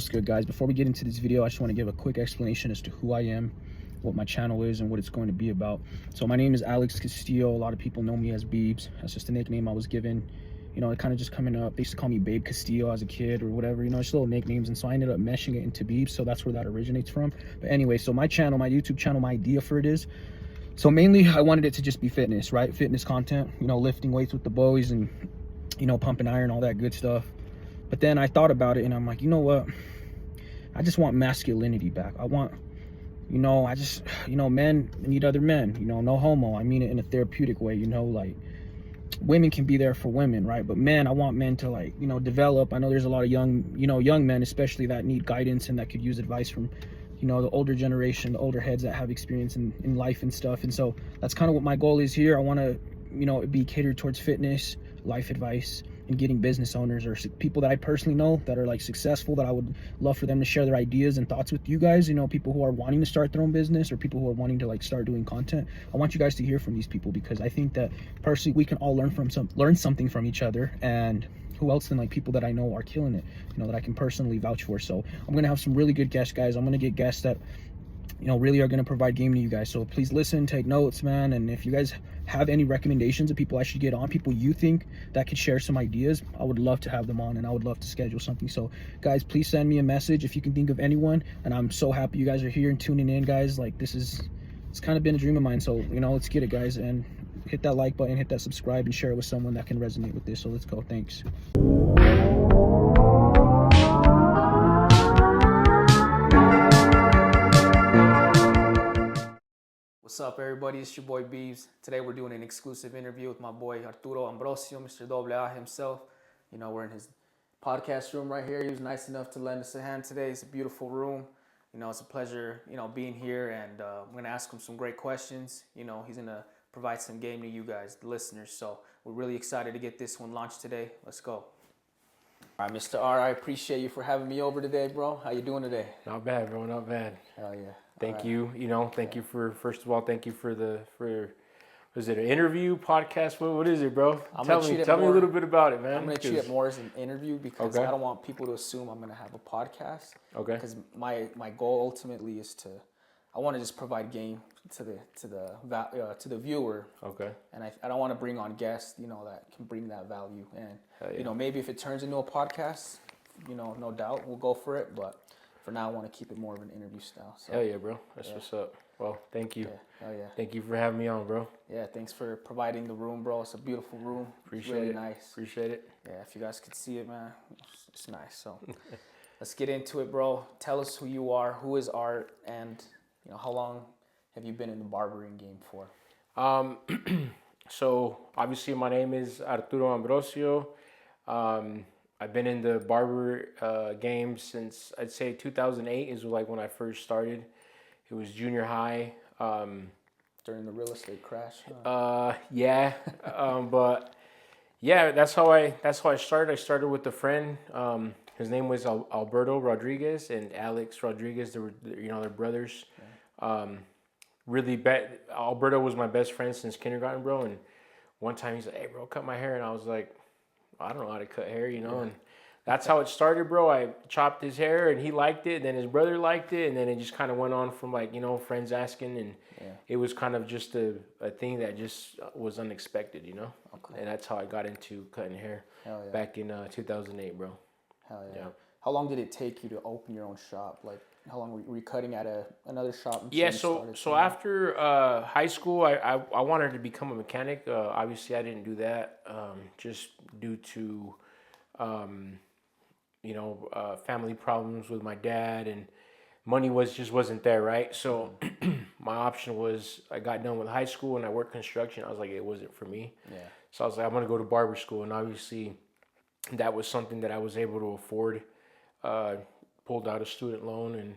What's good, guys? Before we get into this video, I just want to give a quick explanation as to who I am, what my channel is, and what it's going to be about. So my name is Alex Castillo. A lot of people know me as Beebs. That's just a nickname I was given. You know, it kind of just coming up. They used to call me Babe Castillo as a kid or whatever, you know, just little nicknames. And so I ended up meshing it into Beebs. So that's where that originates from. But anyway, so my channel, my YouTube channel, my idea for it is, so mainly I wanted it to just be fitness, right? Fitness content, you know, lifting weights with the boys and, you know, pumping iron, all that good stuff. But then I thought about it and I'm like, you know what? I just want masculinity back. I want, you know, men need other men, you know, no homo. I mean it in a therapeutic way, you know, like women can be there for women, right? But men, I want men to, like, you know, develop. I know there's a lot of young men especially that need guidance and that could use advice from, you know, the older generation, the older heads that have experience in life and stuff. And so that's kind of what my goal is here. I want to, you know, be catered towards fitness, life advice, and getting business owners or people that I personally know that are like successful, that I would love for them to share their ideas and thoughts with you guys. You know, people who are wanting to start their own business or people who are wanting to like start doing content. I want you guys to hear from these people because I think that personally we can all learn something from each other. And who else than like people that I know are killing it, you know, that I can personally vouch for. So I'm gonna have some really good guests, guys. I'm gonna get guests that, you know, really are going to provide game to you guys. So please listen, take notes, man. And if you guys have any recommendations of people I should get on, people you think that could share some ideas, I would love to have them on and I would love to schedule something. So guys, please send me a message if you can think of anyone. And I'm so happy you guys are here and tuning in, guys. Like it's kind of been a dream of mine. So, you know, let's get it, guys. And hit that like button, hit that subscribe, and share it with someone that can resonate with this. So let's go. Thanks. What's up, everybody? It's your boy Beebs. Today we're doing an exclusive interview with my boy Arturo Ambrosio, Mr. AA himself. You know, we're in his podcast room right here. He was nice enough to lend us a hand today. It's a beautiful room. You know, it's a pleasure, you know, being here, and I'm going to ask him some great questions. You know, he's going to provide some game to you guys, the listeners. So we're really excited to get this one launched today. Let's go. All right, Mr. R, I appreciate you for having me over today, bro. How you doing today? Not bad, bro. Not bad. Hell yeah. Thank you. You know, thank you for, first of all, thank you for was it an interview, podcast? What is it, bro? Tell me a little bit about it, man. I'm going to treat it more as an interview because Okay. I don't want people to assume I'm going to have a podcast. Okay. Because my goal ultimately is I want to just provide game to the viewer. Okay. And I don't want to bring on guests, you know, that can bring that value. And, yeah. you know, maybe if it turns into a podcast, you know, no doubt we'll go for it. But for now, I want to keep it more of an interview style. So, hell yeah, bro. That's what's up. Well, thank you. Yeah. Hell yeah. Thank you for having me on, bro. Yeah, thanks for providing the room, bro. It's a beautiful room. Appreciate it. Really it. nice. Appreciate it. Yeah, if you guys could see it, man, it's nice. So let's get into it, bro. Tell us who you are, who is Art, and, you know, how long have you been in the barbering game for? So obviously my name is Arturo Ambrosio. I've been in the barber game since, I'd say 2008 is like when I first started. It was junior high. During the real estate crash? Yeah. But yeah, that's how I started. I started with a friend. His name was Alberto Rodriguez and Alex Rodriguez. They were, you know, they're brothers. Yeah. Really bad. Alberto was my best friend since kindergarten, bro. And one time he's like, "Hey, bro, cut my hair," and I was like, I don't know how to cut hair, you know. Yeah. And that's how it started, bro. I chopped his hair and he liked it. Then his brother liked it. And then it just kind of went on from, like, you know, friends asking. And it was kind of just a thing that just was unexpected, you know. Okay. And that's how I got into cutting hair back in 2008, bro. Hell yeah. How long did it take you to open your own shop? Like, how long were you cutting at another shop? Yeah, so after high school, I wanted to become a mechanic. Obviously, I didn't do that just due to, you know, family problems with my dad, and money just wasn't there, right? So my option was, I got done with high school and I worked construction. I was like, it wasn't for me. Yeah. So I was like, I'm going to go to barber school. And obviously, that was something that I was able to afford. Pulled out a student loan and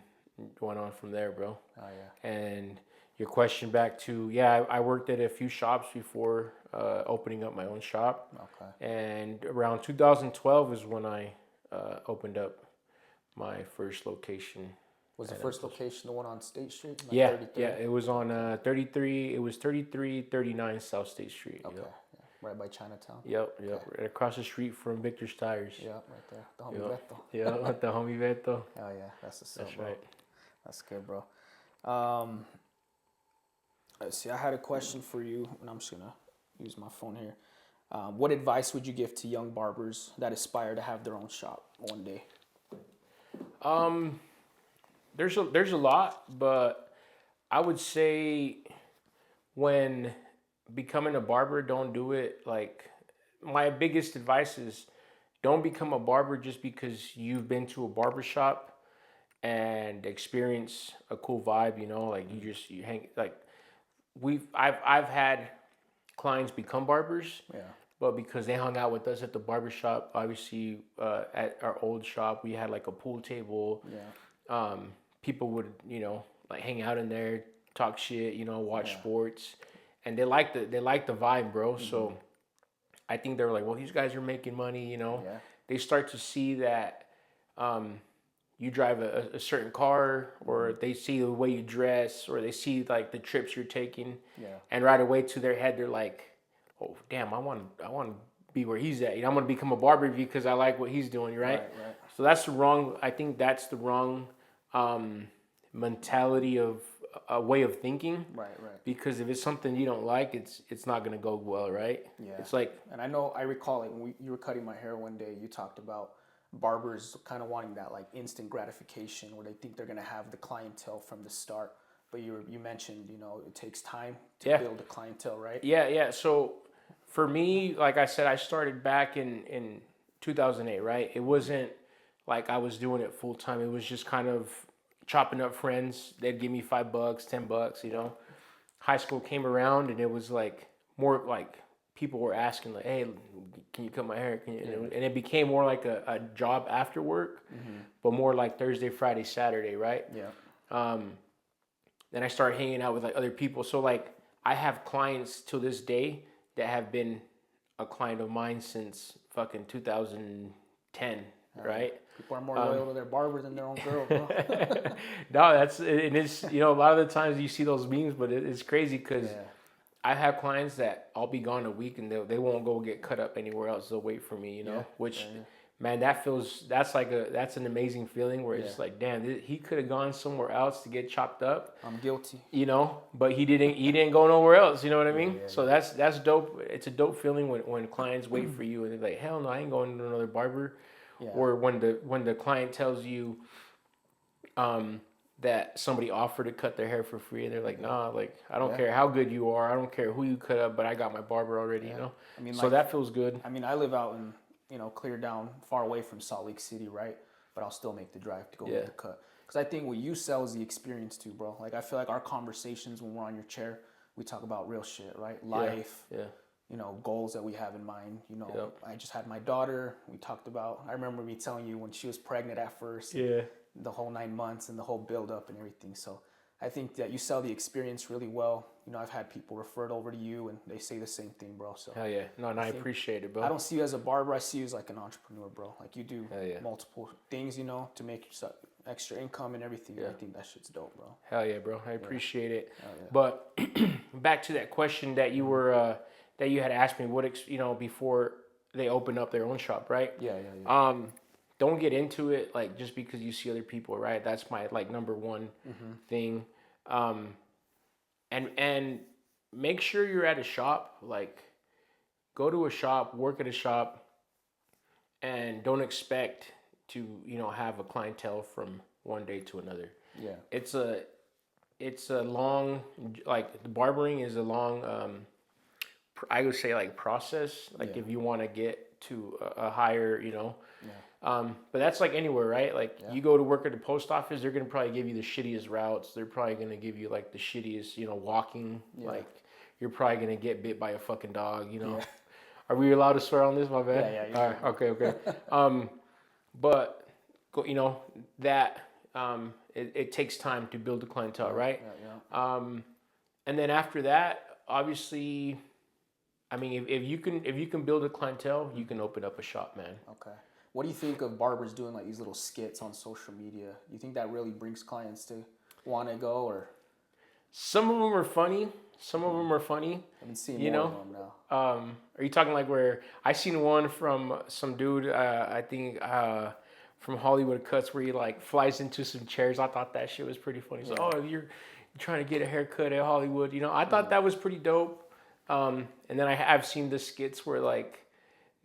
went on from there, bro. Oh, yeah. And your question back to, I worked at a few shops before opening up my own shop. Okay. And around 2012 is when I opened up my first location. Was the first location the one on State Street? Yeah, it was on 33. It was 3339 South State Street. Okay. You know? Right by Chinatown. Yep. Okay. Right across the street from Victor's Tires. Yeah, right there. The homie Beto. Yeah, with the homie Beto. Oh yeah, that's the stuff, That's bro. right. That's good, bro. Let's see. I had a question for you, and I'm just gonna use my phone here. What advice would you give to young barbers that aspire to have their own shop one day? There's a lot, but I would say when becoming a barber, don't do it like my biggest advice is don't become a barber just because you've been to a barber shop and experience a cool vibe, like you hang like I've had clients become barbers. Yeah. But because they hung out with us at the barber shop, obviously at our old shop, we had like a pool table. Yeah. People would, like hang out in there, talk shit, watch sports, and they like the vibe, bro. So I think they were like, well, these guys are making money, Yeah. They start to see that you drive a certain car, or they see the way you dress, or they see like the trips you're taking, and right away to their head they're like, oh damn, I want to be where he's at. I'm gonna become a barber because I like what he's doing, right? Right. So that's the wrong. I think that's the wrong mentality of a way of thinking. Right. Because if it's something you don't like, it's not gonna go well, right? Yeah. It's like, and I recall like when you were cutting my hair one day, you talked about barbers kind of wanting that like instant gratification where they think they're gonna have the clientele from the start. But you mentioned, it takes time to build a clientele, right? Yeah. So for me, like I said, I started back in 2008, right? It wasn't like I was doing it full time. It was just kind of chopping up friends. They'd give me $5, $10, High school came around and it was like more like people were asking like, hey, can you cut my hair? And it became more like a job after work, but more like Thursday, Friday, Saturday, right? Yeah. Then I started hanging out with like other people. So like I have clients till this day that have been a client of mine since fucking 2010, right? People are more loyal to their barber than their own girl, bro. No, it's a lot of the times you see those memes, but it's crazy because I have clients that I'll be gone a week and they won't go get cut up anywhere else. They'll wait for me, which. Man, that's an amazing feeling where it's like, damn, he could have gone somewhere else to get chopped up. I'm guilty. But he didn't go nowhere else. You know what I mean? So that's dope. It's a dope feeling when clients wait for you and they're like, hell no, I ain't going to another barber. Yeah. Or when the client tells you that somebody offered to cut their hair for free and they're like, nah, like I don't care how good you are, I don't care who you cut up, but I got my barber already. I mean, so that feels good. I mean, I live out in clear down far away from Salt Lake City, right? But I'll still make the drive to go get the cut. Because I think what you sell is the experience too, bro. Like I feel like our conversations when we're on your chair, we talk about real shit, right? Life, goals that we have in mind. I just had my daughter. We talked about, I remember me telling you when she was pregnant at first, the whole 9 months and the whole build up and everything. So I think that you sell the experience really well. I've had people refer it over to you and they say the same thing, bro. So hell yeah. No, I appreciate it, bro. I don't see you as a barber. I see you as like an entrepreneur, bro. Like you do multiple things, to make extra income and everything. I think that shit's dope, bro. Hell yeah, bro. I appreciate it. But back to that question that you were that you had asked me, what before they open up their own shop, right? Yeah. Don't get into it like just because you see other people, right? That's my like number one thing. And make sure you're at a shop, like go to a shop, work at a shop, and don't expect to, have a clientele from one day to another. Yeah. It's a long, like the barbering is a long, I would say like process, like if you want to get to a higher, but that's like anywhere, right? Like you go to work at the post office, they're going to probably give you the shittiest routes. They're probably going to give you like the shittiest, walking. Like you're probably going to get bit by a fucking dog, Are we allowed to swear on this? My bad. Yeah. All right. Okay. But that it takes time to build a clientele, right? Yeah. And then after that, obviously, I mean, if you can build a clientele, you can open up a shop, man. Okay. What do you think of barbers doing like these little skits on social media? Do you think that really brings clients to want to go or? Some of them are funny. Some of them are funny. I've been seeing You more know. of them now. Are you talking like where I seen one from some dude? I think from Hollywood Cuts where he like flies into some chairs. I thought that shit was pretty funny. So, oh, you're trying to get a haircut at Hollywood. You know, I thought that was pretty dope. And then I've seen the skits where like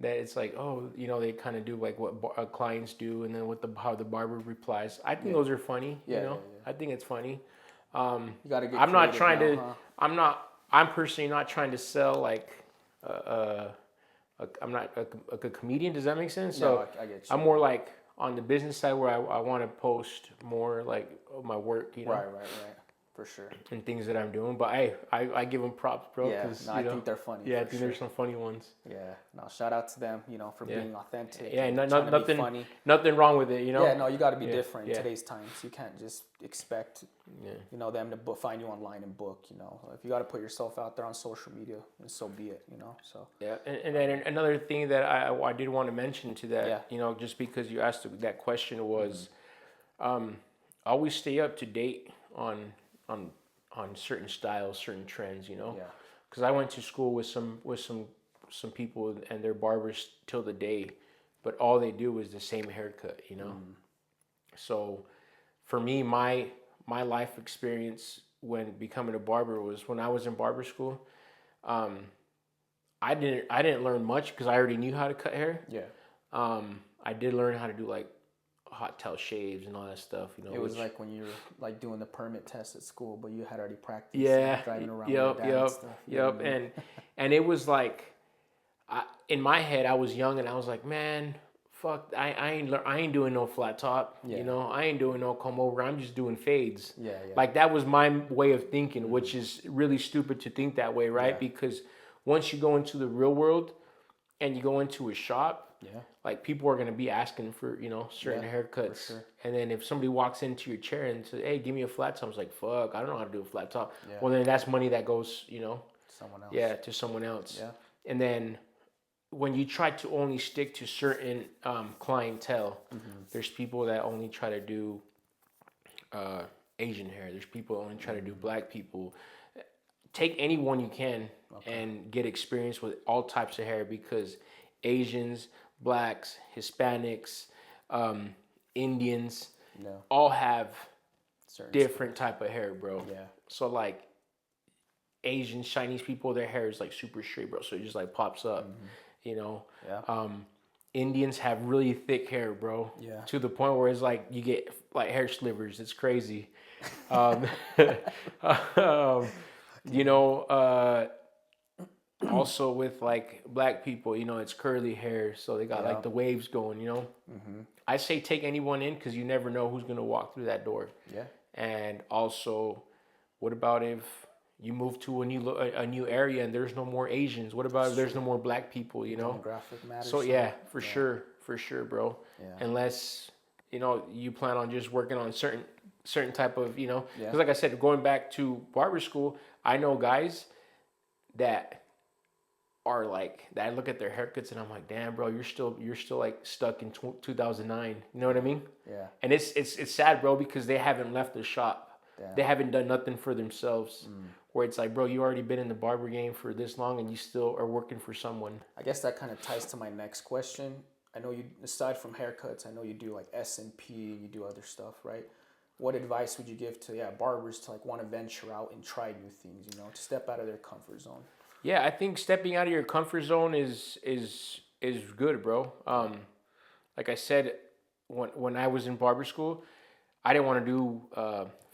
that it's like, oh, you know, they kind of do like what clients do, and then how the barber replies. I think those are funny. You know, I think it's funny. You gotta get I'm not trying now, to. huh? I'm personally not trying to sell like. I'm not a comedian. Does that make sense? So I get you. I'm more like on the business side where I want to post more like my work, you know. Right. For sure. And things that I'm doing. But I give them props, bro. Yeah, Cause, I think they're funny. Yeah, I think there's some funny ones. Yeah, no, shout out to them, you know, for being authentic. Yeah, nothing funny. Nothing wrong with it, you know. Yeah, no, you got to be different in today's times. You can't just expect, you know, them to find you online and book. You know, if you got to put yourself out there on social media, and so be it. You know, so. Yeah, and then another thing that I did want to mention to that, you know, just because you asked that question was, always stay up to date on certain styles, certain trends, you know. Yeah. Because I went to school with some people and they're barbers till the day, but all they do is the same haircut, you know. So, for me, my life experience when becoming a barber was when I was in barber school. I didn't learn much because I already knew how to cut hair. Yeah. I did learn how to do like hot tail shaves and all that stuff, you know. It was like when you were like doing the permit test at school, but you had already practiced. Yeah. Driving around with your dad and stuff. Yep. And it was like, in my head, I was young and I was like, man, fuck, I ain't doing no flat top. You know, I ain't doing no comb over. I'm just doing fades. Yeah. Like that was my way of thinking, which is really stupid to think that way, right? Because once you go into the real world and you go into a shop, like people are gonna be asking for, you know, certain haircuts. Sure. And then if somebody walks into your chair and says, hey, give me a flat top, I was like, fuck, I don't know how to do a flat top. Well, then that's money that goes, you know, someone else. Yeah, to someone else. Yeah. And then when you try to only stick to certain clientele, there's people that only try to do Asian hair. There's people that only try to do black people. Take anyone you can and get experience with all types of hair, because Asians, blacks, Hispanics, Indians, all have different type of hair, bro. Yeah. So like Asian, Chinese people, their hair is like super straight, bro. So it just like pops up, you know. Yeah. Indians have really thick hair, bro. Yeah. To the point where it's like you get like hair slivers. It's crazy. You know, also with like black people, you know, it's curly hair, so they got like the waves going, you know. I say take anyone in because you never know who's gonna walk through that door. Yeah. And also, what about if you move to a new area and there's no more Asians? What about if there's no more black people? You know. Demographic matters. So yeah, for sure, bro. Yeah. Unless you know you plan on just working on certain type of, you know, because like I said, going back to barber school, I know guys that are like that. I look at their haircuts and I'm like, damn, bro, you're still like stuck in 2009. You know what I mean? Yeah. And it's sad, bro, because they haven't left the shop. Damn. They haven't done nothing for themselves. Where it's like, bro, you already been in the barber game for this long and you still are working for someone. I guess that kind of ties to my next question. I know you, aside from haircuts, I know you do like S&P, you do other stuff, right? What advice would you give to barbers to like want to venture out and try new things, you know, to step out of their comfort zone? Yeah, I think stepping out of your comfort zone is good, bro. Like I said, when I was in barber school, I didn't want to do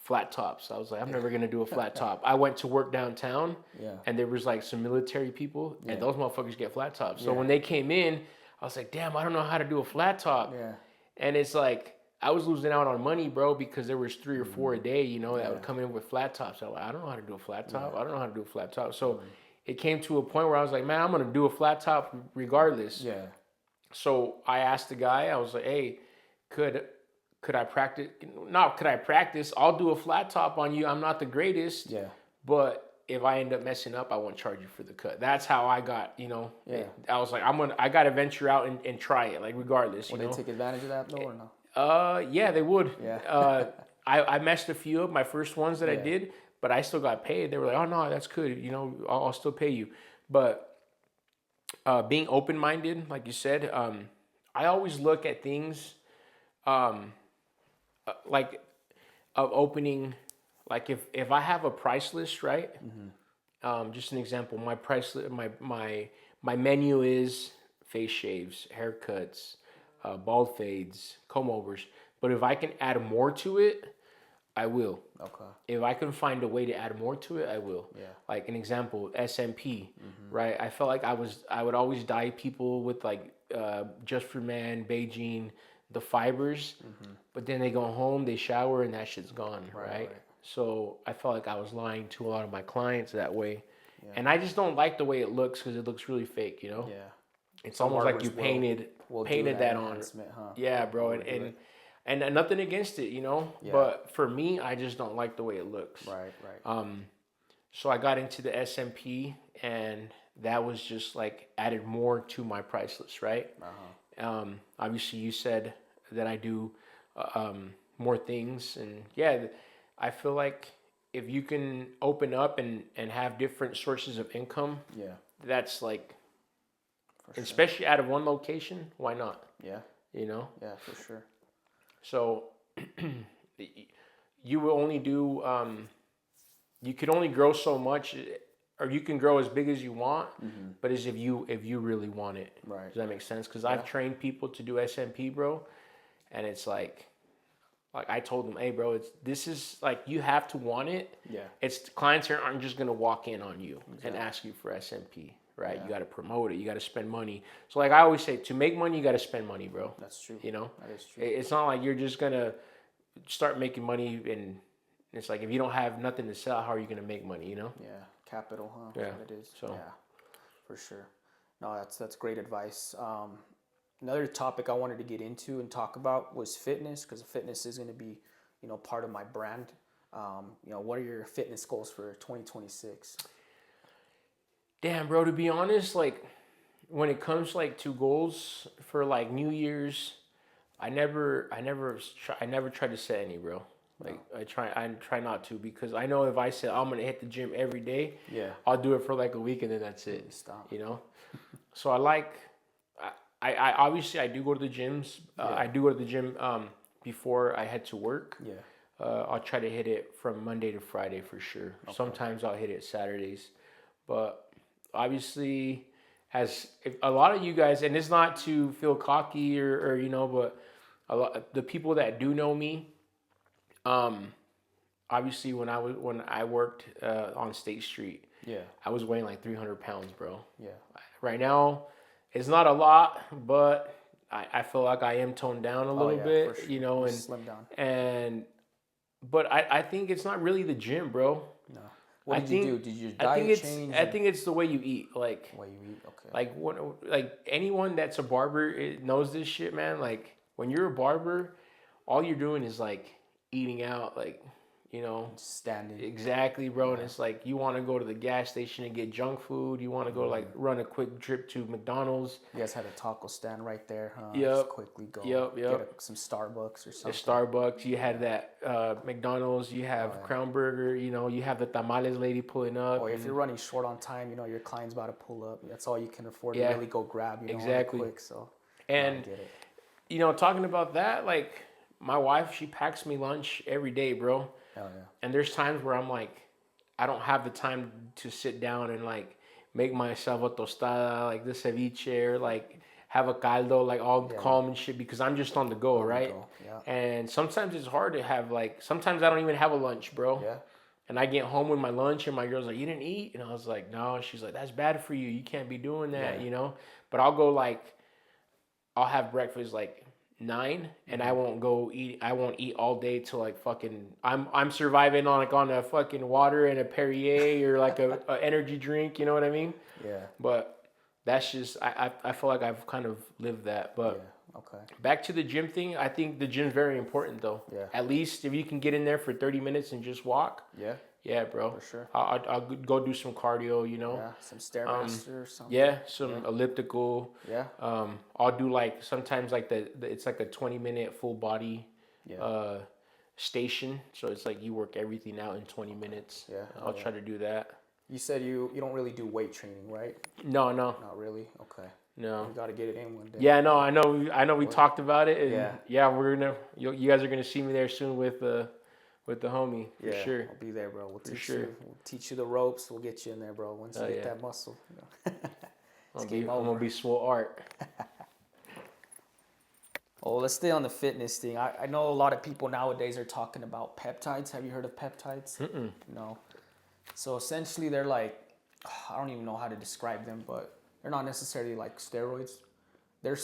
flat tops. I was like, I'm never gonna do a flat top. I went to work downtown, and there was like some military people, and those motherfuckers get flat tops. So when they came in, I was like, damn, I don't know how to do a flat top. Yeah. And it's like, I was losing out on money, bro, because there was 3 or 4 a day, you know, that would come in with flat tops. So I don't know how to do a flat top. I don't know how to do a flat top. So it came to a point where I was like, man, I'm going to do a flat top regardless. Yeah. So I asked the guy, I was like, hey, could I practice? Not could I practice? I'll do a flat top on you. I'm not the greatest. Yeah. But if I end up messing up, I won't charge you for the cut. That's how I got, you know. Yeah. I was like, I got to venture out and try it, like regardless. Would they take advantage of that though or no? Yeah, they would. Yeah. I messed a few up, my first ones that I did, but I still got paid. They were like, oh no, that's good. You know, I'll still pay you. But being open minded, like you said, I always look at things um, like of opening. Like if I have a price list, right? Just an example, my price list, my menu is face shaves, haircuts, bald fades, comb overs. But if I can add more to it, I will. Okay. If I can find a way to add more to it, I will. Yeah. Like an example, SMP, right? I felt like I would always dye people with like Just for Man, Beijing, the fibers, but then they go home, they shower, and that shit's gone, right? So I felt like I was lying to a lot of my clients that way. Yeah. And I just don't like the way it looks because it looks really fake, you know? Yeah. It's almost like you painted that on. Huh? Yeah, bro. And nothing against it, you know? Yeah. But for me, I just don't like the way it looks. Right. So I got into the SMP, and that was just like added more to my price list, right? Obviously, you said that I do more things, and yeah, I feel like if you can open up and have different sources of income, that's like, especially out of one location, why not? Yeah. You know? Yeah, for sure. So you will only do, you could only grow so much, or you can grow as big as you want, but as if you really want it. Right. Does that make sense? Because I've trained people to do SMP, bro, and it's like I told them, hey, bro, this is like, you have to want it. Yeah. It's clients aren't just gonna walk in on you and ask you for SMP, right? You got to promote it. You got to spend money. So like I always say, to make money, you got to spend money, bro. That's true. You know, that is true. It's not like you're just gonna start making money and it's like if you don't have nothing to sell, how are you gonna make money? You know? Yeah. Capital, huh? Yeah. That's what it is. So yeah, for sure. No, that's great advice. Another topic I wanted to get into and talk about was fitness, because fitness is going to be, you know, part of my brand. You know, what are your fitness goals for 2026? Damn, bro, to be honest, like when it comes like to goals for like New Year's, I never try to set any, bro. Like I try not to, because I know if I said I'm gonna hit the gym every day, I'll do it for like a week and then that's it. Stop. You know, so I obviously I do go to the gyms. I do go to the gym before I head to work. Yeah. I'll try to hit it from Monday to Friday for sure. Okay. Sometimes I'll hit it Saturdays, but obviously, if a lot of you guys, and it's not to feel cocky or you know, but the people that do know me, obviously when I worked on State Street, I was weighing like 300 pounds, bro. Yeah. Right now, it's not a lot, but I feel like I am toned down a little bit, sure. You know, and slim down. But I think it's not really the gym, bro. No. What did you do? Did your diet change? I think it's the way you eat. Like the way you eat, okay. Like anyone that's a barber knows this shit, man. Like when you're a barber, all you're doing is like eating out, like, you know, standing. Exactly, bro. And it's like you want to go to the gas station and get junk food. You want to go like run a quick trip to McDonald's. You guys had a taco stand right there, huh? Yep. Just quickly go. Yep. Get some Starbucks or something. The Starbucks. You had that McDonald's. You have Crown Burger. You know, you have the tamales lady pulling up. Or if you're running short on time, you know, your client's about to pull up. That's all you can afford to really go grab. You know, exactly. Quick. So. And you know, talking about that, like my wife, she packs me lunch every day, bro. Hell yeah. And there's times where I'm like, I don't have the time to sit down and like make myself a tostada, like the ceviche, or like have a caldo, like all calm and shit, because I'm just on the go, right? Yeah. And sometimes it's hard to have like, sometimes I don't even have a lunch, bro. Yeah. And I get home with my lunch and my girl's like, you didn't eat? And I was like, no. She's like, that's bad for you. You can't be doing that, you know? But I'll go like, I'll have breakfast like 9 and I won't eat all day till like fucking I'm surviving on a fucking water and a Perrier or like a energy drink, you know what I mean? Yeah. But that's just I feel like I've kind of lived that. But back to the gym thing, I think the gym's very important though. Yeah. At least if you can get in there for 30 minutes and just walk. Yeah. Yeah, bro. For sure. I'll go do some cardio, you know. Yeah, some Stairmaster or something. Yeah, some elliptical. Yeah. I'll do like sometimes like it's like a 20-minute full body station. So it's like you work everything out in 20 minutes. Yeah. I'll try to do that. You said you don't really do weight training, right? No. Not really. Okay. No. You got to get it in one day. Yeah, no, I know. We talked about it, and Yeah. we're gonna. You guys are gonna see me there soon with the homie for sure. I'll be there, bro. We'll teach you the ropes. We'll get you in there, bro. Once you get that muscle. I'm gonna be swole art. Oh, let's stay on the fitness thing. I know a lot of people nowadays are talking about peptides. Have you heard of peptides? No. So essentially, they're like, I don't even know how to describe them, but they're not necessarily like steroids. They're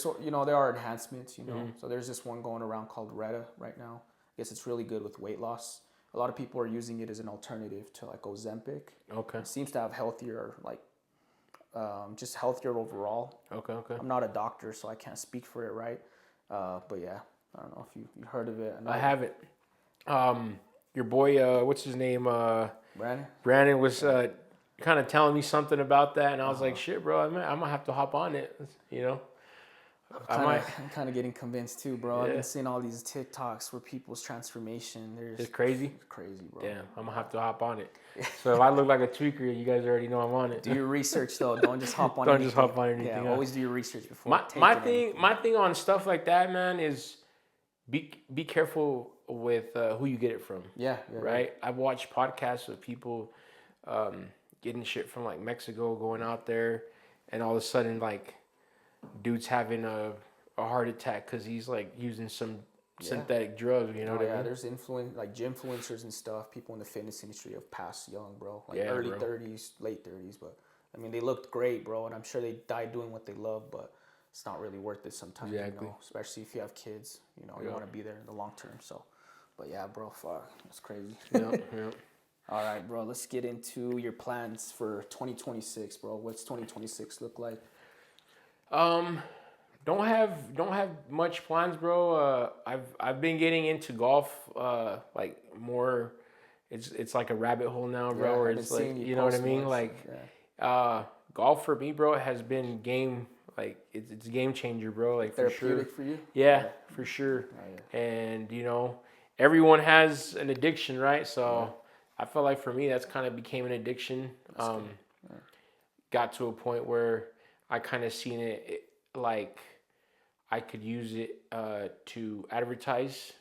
there are enhancements, So there's this one going around called Retta right now. I guess it's really good with weight loss. A lot of people are using it as an alternative to like Ozempic. Okay. It seems to have healthier, just healthier overall. Okay. I'm not a doctor, so I can't speak for it, right? But yeah, I don't know if you heard of it. I haven't. Your boy, what's his name? Brandon was kind of telling me something about that, and I was like, shit, bro, I'm gonna have to hop on it, I'm kind of getting convinced too, bro. Yeah. I've been seeing all these TikToks where people's transformation. It's crazy. It's crazy, bro. Damn, I'm gonna have to hop on it. So if I look like a tweaker, you guys already know I'm on it. Do your research though. Don't just hop on. Just hop on anything. Yeah, always do your research before. My thing on stuff like that, man, is be careful with who you get it from. Yeah. Right. I've watched podcasts of people getting shit from like Mexico, going out there, and all of a sudden like dude's having a heart attack because he's like using some synthetic drugs. You know what I mean? There's like gym influencers and stuff. People in the fitness industry have passed young, bro. Like early 30s, late 30s. But I mean, they looked great, bro, and I'm sure they died doing what they love. But it's not really worth it sometimes. Exactly. Especially if you have kids. You want to be there in the long term. So, but yeah, bro, fuck, that's crazy. Yeah. All right, bro. Let's get into your plans for 2026, bro. What's 2026 look like? Don't have much plans, bro. I've been getting into golf, like more. It's like a rabbit hole now, bro. Where it's like, you know what I mean? Like, golf for me, bro, has been game. Like it's a game changer, bro. Like for sure. Therapeutic for you? Yeah, for sure. Oh, yeah. And everyone has an addiction, right? So I feel like for me, that's kind of became an addiction. Got to a point where I kind of seen it like I could use it to advertise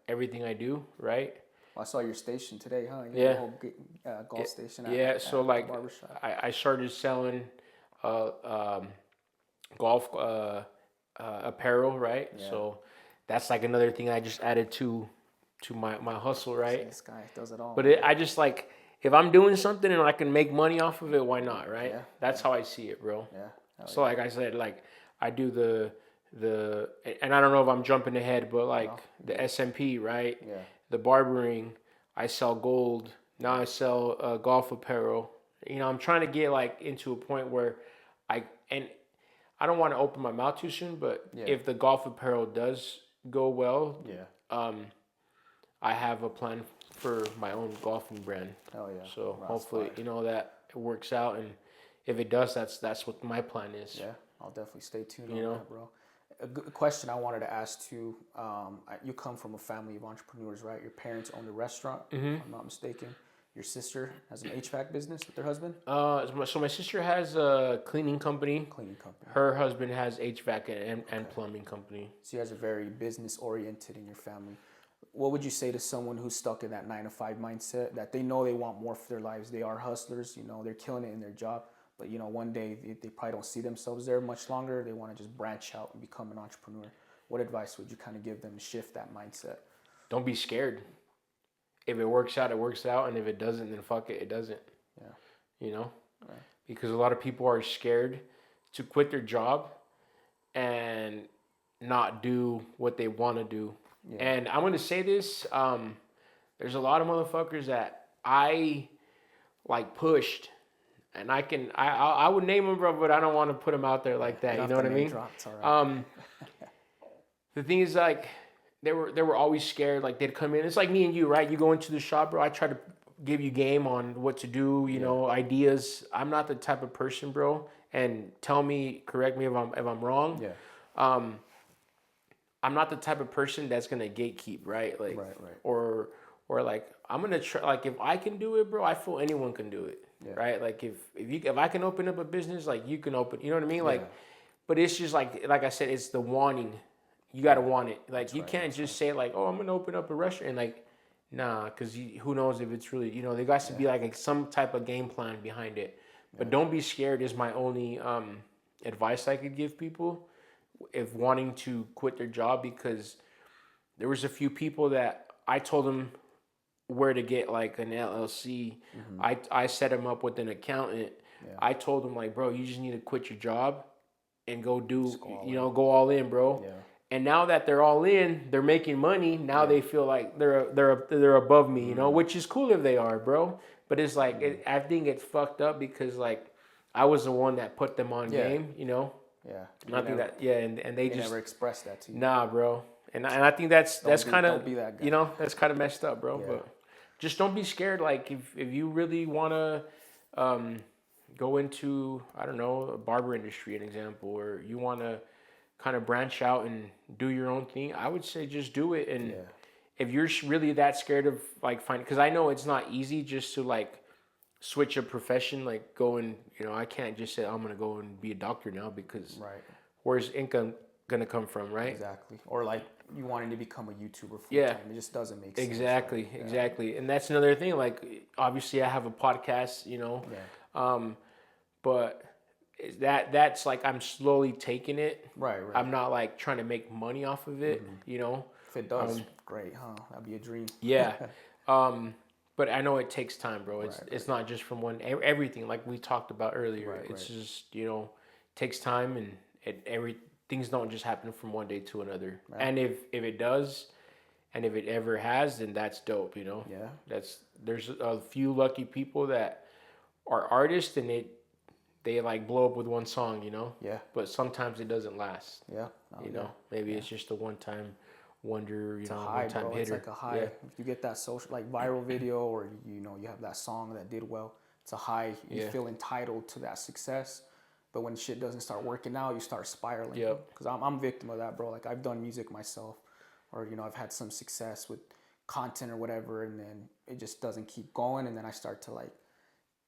everything I do, right? Well, I saw your station today, huh? You the whole golf station. So like I started selling golf apparel, right? Yeah. So that's like another thing I just added to my hustle, right? This guy does it all. But I just like, if I'm doing something and I can make money off of it, why not, right? Yeah. That's how I see it, bro. Yeah. So like I said, like I do the and I don't know if I'm jumping ahead, but like the SMP, right? Yeah. The barbering, I sell gold. Now I sell golf apparel. I'm trying to get like into a point where I don't want to open my mouth too soon, but if the golf apparel does go well, I have a plan for my own golfing brand. Hell yeah. So hopefully, that it works out, and if it does, that's what my plan is. Yeah, I'll definitely stay tuned on that, bro. A good question I wanted to ask too. You come from a family of entrepreneurs, right? Your parents owned a restaurant, if I'm not mistaken. Your sister has an HVAC business with her husband? So my sister has a cleaning company. Her husband has HVAC and plumbing company. So you guys are very business oriented in your family. What would you say to someone who's stuck in that 9-to-5 mindset, that they know they want more for their lives? They are hustlers, they're killing it in their job, but one day they probably don't see themselves there much longer. They want to just branch out and become an entrepreneur. What advice would you kind of give them to shift that mindset? Don't be scared. If it works out, it works out, and if it doesn't, then fuck it, it doesn't. Yeah. Because a lot of people are scared to quit their job and not do what they want to do. Yeah. And I'm going to say this, there's a lot of motherfuckers that I like pushed, and I would name them, bro, but I don't want to put them out there like that. You know what I mean? The thing is, like, they were always scared. Like, they'd come in. It's like me and you, right? You go into the shop, bro. I try to give you game on what to do, ideas. I'm not the type of person, bro. And correct me if I'm wrong. Yeah. I'm not the type of person that's gonna gatekeep, right? Like, Right. or like I'm gonna try. Like if I can do it, bro, I feel anyone can do it, Yeah. right? Like if I can open up a business, like you can open. You know what I mean? Like, Yeah. but it's just like I said, it's the wanting. You gotta want it. Like That's you right. can't That's just say like, oh, I'm gonna open up a restaurant. And like, nah, because who knows if it's really. There got to be like some type of game plan behind it. But don't be scared. Is my only advice I could give people if wanting to quit their job, because there was a few people that I told them where to get like an LLC. I set them up with an accountant. Yeah. I told them like, bro, you just need to quit your job and go do, go all in. go all in, bro. Yeah. And now that they're all in, they're making money. Now they feel like they're above me, which is cool if they are, bro. But it's like I think it's fucked up because like I was the one that put them on game, Yeah. And I think that and they just never expressed that to you. nah, bro. And I think that's kind of don't be that guy. that's kind of messed up, bro. Yeah. But just don't be scared. Like if you really want to go into, I don't know, a barber industry, an example, or you want to kind of branch out and do your own thing, I would say just do it. And if you're really that scared of like finding, because I know it's not easy just to like switch a profession, like go and I can't just say I'm gonna go and be a doctor now because where's income gonna come from, right? Exactly. Or like you wanting to become a YouTuber full time. It just doesn't make sense. Exactly, right? exactly. And that's another thing. Like obviously I have a podcast, but that's like I'm slowly taking it. Right. I'm not like trying to make money off of it, If it does, great, huh? That'd be a dream. Yeah. But I know it takes time, bro. It's not just from one everything like we talked about earlier. It's just takes time, and things don't just happen from one day to another. Right. And if it does, and if it ever has, then that's dope. Yeah. There's a few lucky people that are artists and they like blow up with one song. Yeah. But sometimes it doesn't last. Yeah. Maybe it's just a one-time wonder, it's a high, one-time bro. hitter. It's like a high. If you get that social, like viral video, or you have that song that did well, it's a high. You feel entitled to that success, but when shit doesn't start working out, you start spiraling. Yep. Because I'm a victim of that, bro. Like I've done music myself, or I've had some success with content or whatever, and then it just doesn't keep going, and then I start to like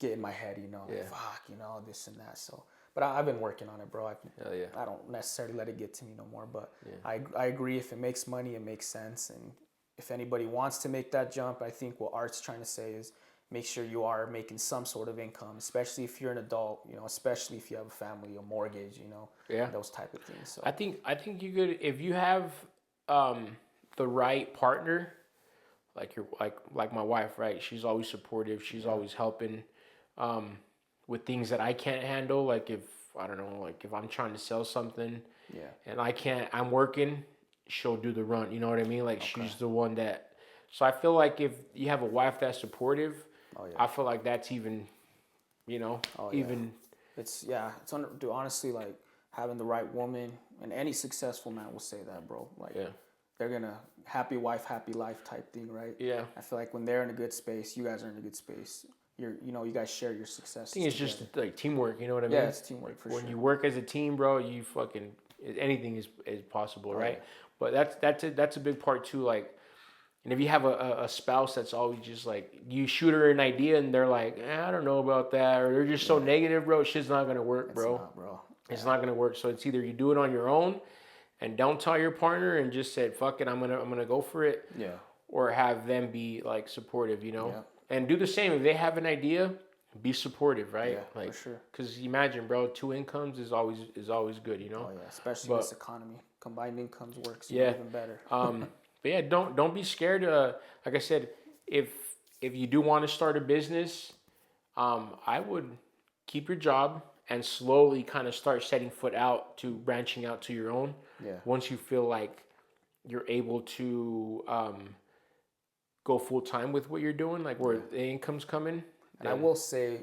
get in my head, like, fuck, this and that. So. But I've been working on it, bro. I don't necessarily let it get to me no more. But I agree, if it makes money, it makes sense. And if anybody wants to make that jump, I think what Art's trying to say is make sure you are making some sort of income, especially if you're an adult, especially if you have a family, a mortgage, those type of things. So I think you could, if you have the right partner, like my wife, right? She's always supportive. She's always helping. With things that I can't handle, like if I'm trying to sell something, and I'm working, she'll do the run. You know what I mean? Like she's the one that. So I feel like if you have a wife that's supportive, I feel like that's even, even. It's dude, honestly, like having the right woman, and any successful man will say that, bro. Like they're gonna happy wife, happy life type thing, right? Yeah. I feel like when they're in a good space, you guys are in a good space. You guys share your success. I think it's just like teamwork, you know what I mean? Yeah, it's teamwork for sure. When you work as a team, bro, you fucking anything is possible, right? But that's a big part too. Like, and if you have a spouse that's always just like, you shoot her an idea and they're like, I don't know about that, or they're just so negative, bro. Shit's not gonna work, bro. It's not gonna work. So it's either you do it on your own, and don't tell your partner, and just say, fuck it, I'm gonna go for it. Yeah. Or have them be like supportive, Yeah. And do the same. If they have an idea, be supportive, right? Yeah, like, for sure. Because imagine, bro, 2 incomes is always good, Oh yeah, especially in this economy, combined incomes works even better. But yeah, don't be scared. Like I said, if you do want to start a business, I would keep your job and slowly kind of start setting foot out to branching out to your own. Yeah. Once you feel like you're able to go full time with what you're doing, like where the income's coming. And I will say,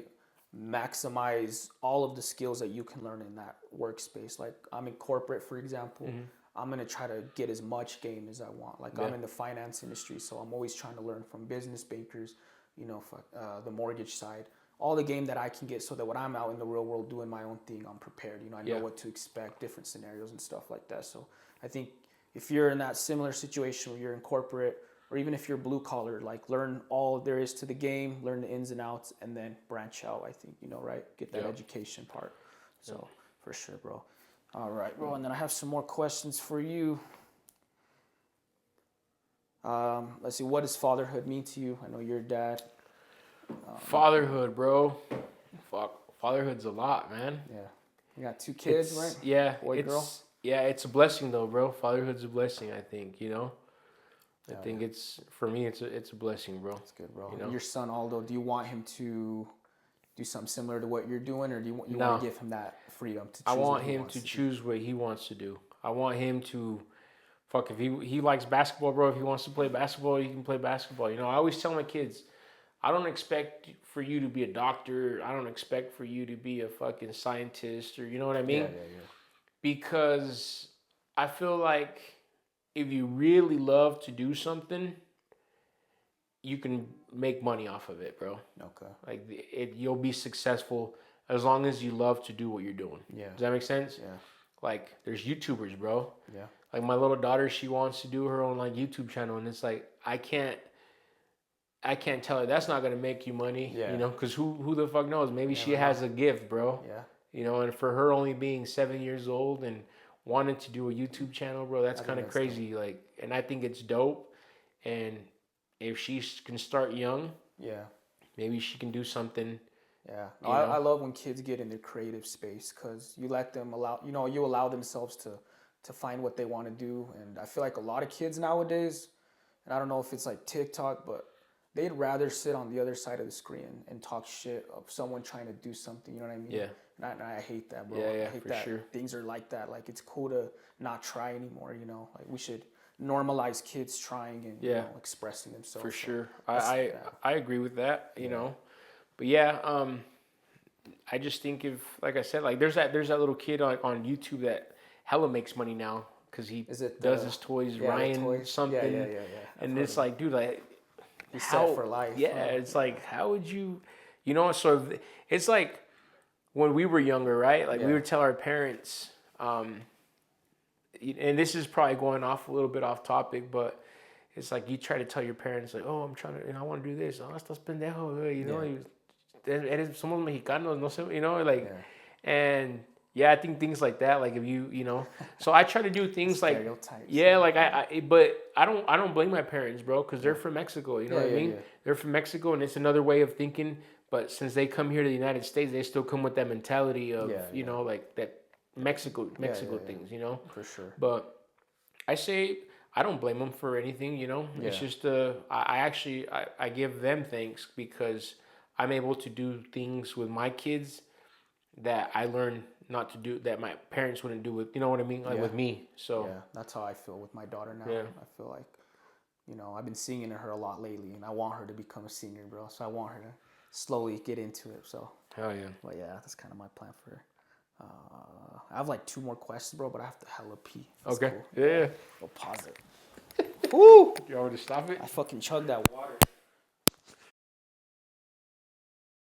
maximize all of the skills that you can learn in that workspace. Like I'm in corporate, for example. I'm gonna try to get as much game as I want. Like I'm in the finance industry, so I'm always trying to learn from business bankers, the mortgage side, all the game that I can get, so that when I'm out in the real world doing my own thing, I'm prepared. I know what to expect, different scenarios and stuff like that. So I think if you're in that similar situation where you're in corporate, or even if you're blue collar, like learn all there is to the game, learn the ins and outs, and then branch out. I think, you know, right? Get that education part. So for sure, bro. All right, bro. And then I have some more questions for you. Let's see. What does fatherhood mean to you? I know you're a dad. Fatherhood, bro. Fuck, fatherhood's a lot, man. Yeah. You got 2 kids, right? Yeah. Boy, girl. Yeah, it's a blessing though, bro. Fatherhood's a blessing, I think, you know? I think it's, for me, it's a blessing, bro. That's good, bro. You know? Your son, Aldo, do you want him to do something similar to what you're doing, or do you want to give him that freedom to choose? I want him to choose what he wants to do. I want him to, fuck, if he likes basketball, bro, if he wants to play basketball, he can play basketball. You know, I always tell my kids, I don't expect for you to be a doctor. I don't expect for you to be a fucking scientist, or, you know what I mean? Yeah. Because I feel like if you really love to do something, you can make money off of it, bro. Okay. Like, you'll be successful as long as you love to do what you're doing. Yeah. Does that make sense? Yeah. Like, there's YouTubers, bro. Yeah. Like, my little daughter, she wants to do her own, like, YouTube channel, and it's like, I can't tell her that's not gonna make you money. Yeah. You know, because who the fuck knows? Maybe she has a gift, bro. Yeah. You know, and for her only being 7 years old and wanting to do a YouTube channel, bro, that's kind of crazy. Dope. Like, and I think it's dope. And if she can start young, maybe she can do something. Yeah, I love when kids get in their creative space, because you let them you allow themselves to find what they want to do. And I feel like a lot of kids nowadays, and I don't know if it's like TikTok, but they'd rather sit on the other side of the screen and talk shit of someone trying to do something. You know what I mean? Yeah. And I hate that, bro. Yeah, I hate for that sure. Things are like that. Like, it's cool to not try anymore, you know? Like, we should normalize kids trying and you know, expressing themselves. For sure. I agree with that, you know. But yeah, I just think if, like I said, like there's that little kid on YouTube that hella makes money now because he does his toys, Ryan something. Yeah. And it's like, dude, like, he's set for life. Yeah, it's like, how would you know? So it's like when we were younger, right? Like, we would tell our parents, and this is probably going off a little bit off topic, but it's like you try to tell your parents, like, oh, I'm trying to, I want to do this. Oh, estás pendejo, you know? Eres, somos mexicanos, no sé, you know? Like, and yeah, I think things like that, like if you know. So I try to do things like, like but I don't blame my parents, bro, because they're from Mexico, you know what I mean? They're from Mexico, and it's another way of thinking. But since they come here to the United States, they still come with that mentality of, you know, like that Mexico things, you know? For sure. But I say I don't blame them for anything, you know? It's just, I give them thanks because I'm able to do things with my kids that I learned not to do, that my parents wouldn't do with, you know what I mean? Like with me. So yeah, that's how I feel with my daughter now. Yeah. I feel like, you know, I've been singing to her a lot lately, and I want her to become a singer, bro. So I want her to slowly get into it. So hell yeah. But yeah, that's kind of my plan for her. I have like 2 more questions, bro, but I have to hella pee. That's okay. Cool. Yeah. We'll pause it. Woo! You want me to stop it? I fucking chugged that water.